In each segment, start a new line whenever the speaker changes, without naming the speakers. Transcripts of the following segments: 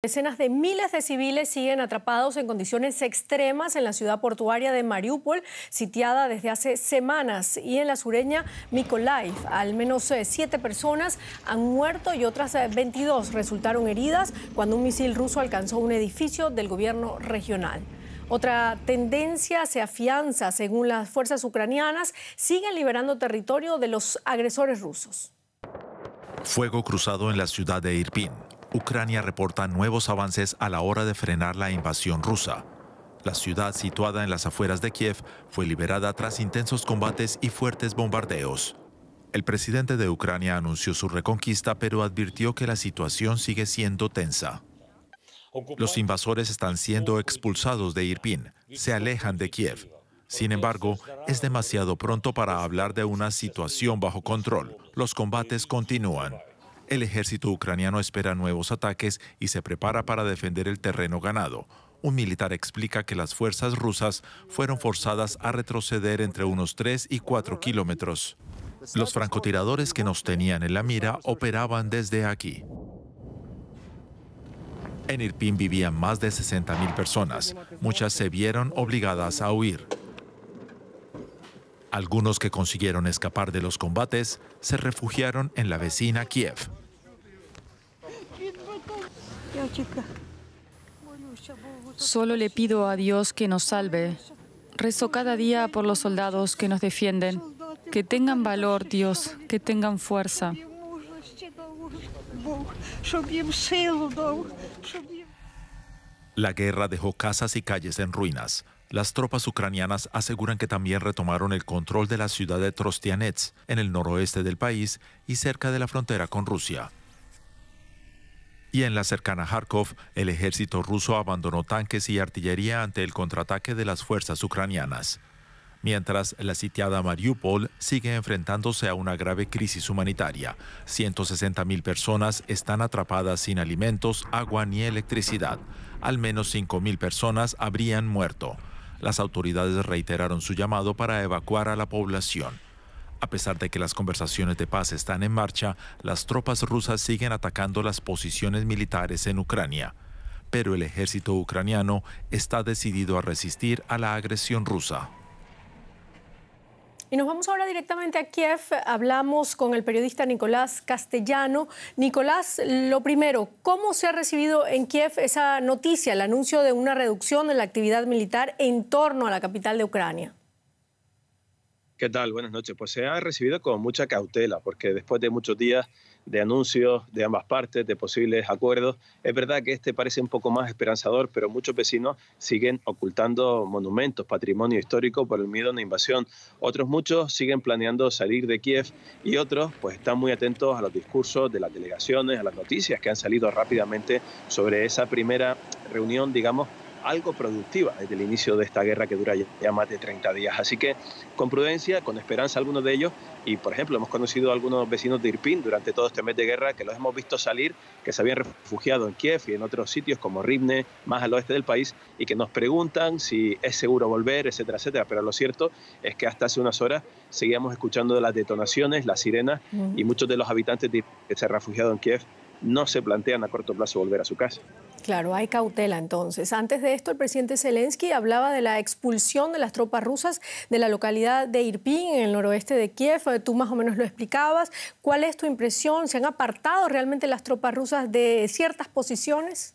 Decenas de miles de civiles siguen atrapados en condiciones extremas en la ciudad portuaria de Mariupol, sitiada desde hace semanas, y en la sureña Mykolaiv. Al menos 7 personas han muerto y otras 22 resultaron heridas cuando un misil ruso alcanzó un edificio del gobierno regional. Otra tendencia se afianza. Según las fuerzas ucranianas, siguen liberando territorio de los agresores rusos.
Fuego cruzado en la ciudad de Irpin. Ucrania reporta nuevos avances a la hora de frenar la invasión rusa. La ciudad, situada en las afueras de Kiev, fue liberada tras intensos combates y fuertes bombardeos. El presidente de Ucrania anunció su reconquista, pero advirtió que la situación sigue siendo tensa. Los invasores están siendo expulsados de Irpin, se alejan de Kiev. Sin embargo, es demasiado pronto para hablar de una situación bajo control. Los combates continúan. El ejército ucraniano espera nuevos ataques y se prepara para defender el terreno ganado. Un militar explica que las fuerzas rusas fueron forzadas a retroceder entre unos 3 y 4 kilómetros. Los francotiradores que nos tenían en la mira operaban desde aquí. En Irpin vivían más de 60.000 personas. Muchas se vieron obligadas a huir. Algunos que consiguieron escapar de los combates se refugiaron en la vecina Kiev.
Solo le pido a Dios que nos salve. Rezo cada día por los soldados que nos defienden. Que tengan valor, Dios, que tengan fuerza.
La guerra dejó casas y calles en ruinas. Las tropas ucranianas aseguran que también retomaron el control de la ciudad de Trostianets, en el noroeste del país y cerca de la frontera con Rusia. Y en la cercana Kharkov, el ejército ruso abandonó tanques y artillería ante el contraataque de las fuerzas ucranianas. Mientras, la sitiada Mariupol sigue enfrentándose a una grave crisis humanitaria. 160.000 personas están atrapadas sin alimentos, agua ni electricidad. Al menos 5.000 personas habrían muerto. Las autoridades reiteraron su llamado para evacuar a la población. A pesar de que las conversaciones de paz están en marcha, las tropas rusas siguen atacando las posiciones militares en Ucrania. Pero el ejército ucraniano está decidido a resistir a la agresión rusa.
Y nos vamos ahora directamente a Kiev. Hablamos con el periodista Nicolás Castellano. Nicolás, lo primero, ¿cómo se ha recibido en Kiev esa noticia, el anuncio de una reducción de la actividad militar en torno a la capital de Ucrania?
¿Qué tal? Buenas noches. Pues se ha recibido con mucha cautela, porque después de muchos días de anuncios de ambas partes, de posibles acuerdos, es verdad que este parece un poco más esperanzador, pero muchos vecinos siguen ocultando monumentos, patrimonio histórico por el miedo a una invasión. Otros muchos siguen planeando salir de Kiev y otros pues están muy atentos a los discursos de las delegaciones, a las noticias que han salido rápidamente sobre esa primera reunión, digamos, algo productiva desde el inicio de esta guerra que dura ya más de 30 días. Así que con prudencia, con esperanza algunos de ellos, y por ejemplo hemos conocido a algunos vecinos de Irpin durante todo este mes de guerra que los hemos visto salir, que se habían refugiado en Kiev y en otros sitios como Rivne, más al oeste del país, y que nos preguntan si es seguro volver, etcétera, etcétera. Pero lo cierto es que hasta hace unas horas seguíamos escuchando las detonaciones, las sirenas, y muchos de los habitantes que se han refugiado en Kiev no se plantean a corto plazo volver a su casa.
Claro, hay cautela entonces. Antes de esto, el presidente Zelensky hablaba de la expulsión de las tropas rusas de la localidad de Irpin, en el noroeste de Kiev. Tú más o menos lo explicabas. ¿Cuál es tu impresión? ¿Se han apartado realmente las tropas rusas de ciertas posiciones?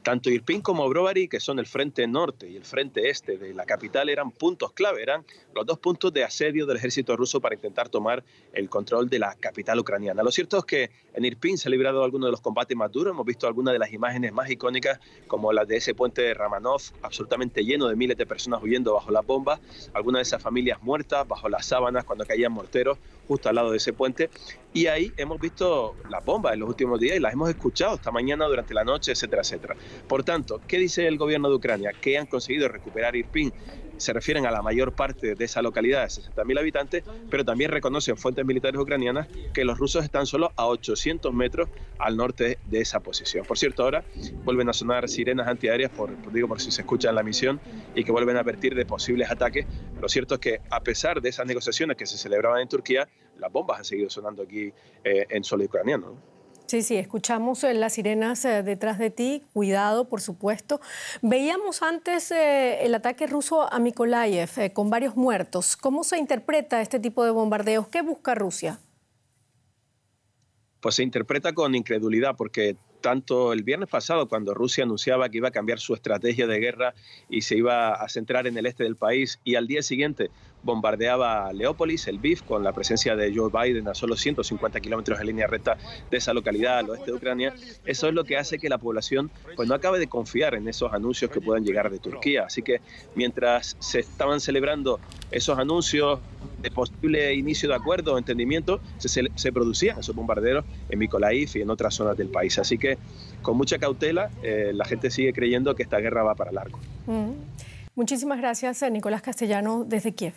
Tanto Irpin como Brovary, que son el frente norte y el frente este de la capital, eran puntos clave, eran los dos puntos de asedio del ejército ruso para intentar tomar el control de la capital ucraniana. Lo cierto es que en Irpin se ha librado algunos de los combates más duros. Hemos visto algunas de las imágenes más icónicas, como las de ese puente de Ramanov, absolutamente lleno de miles de personas huyendo bajo las bombas, algunas de esas familias muertas bajo las sábanas cuando caían morteros justo al lado de ese puente. Y ahí hemos visto las bombas en los últimos días y las hemos escuchado esta mañana durante la noche, etcétera, etcétera. Por tanto, ¿qué dice el gobierno de Ucrania? Que han conseguido recuperar Irpin. Se refieren a la mayor parte de esa localidad de 60.000 habitantes, pero también reconocen fuentes militares ucranianas que los rusos están solo a 800 metros al norte de esa posición. Por cierto, ahora vuelven a sonar sirenas antiaéreas, por si se escucha en la misión, y que vuelven a advertir de posibles ataques. Lo cierto es que, a pesar de esas negociaciones que se celebraban en Turquía, las bombas han seguido sonando aquí en suelo ucraniano.
Sí, sí, escuchamos las sirenas detrás de ti, cuidado, por supuesto. Veíamos antes el ataque ruso a Mykolaiv con varios muertos. ¿Cómo se interpreta este tipo de bombardeos? ¿Qué busca Rusia?
Pues se interpreta con incredulidad, porque tanto el viernes pasado, cuando Rusia anunciaba que iba a cambiar su estrategia de guerra y se iba a centrar en el este del país, y al día siguiente bombardeaba Leópolis, el Lviv, con la presencia de Joe Biden a solo 150 kilómetros en línea recta de esa localidad al oeste de Ucrania, eso es lo que hace que la población pues no acabe de confiar en esos anuncios que puedan llegar de Turquía. Así que mientras se estaban celebrando esos anuncios de posible inicio de acuerdo o entendimiento, se producían esos bombardeos en Mykolaiv y en otras zonas del país. Así que con mucha cautela la gente sigue creyendo que esta guerra va para largo.
Muchísimas gracias, Nicolás Castellano, desde Kiev.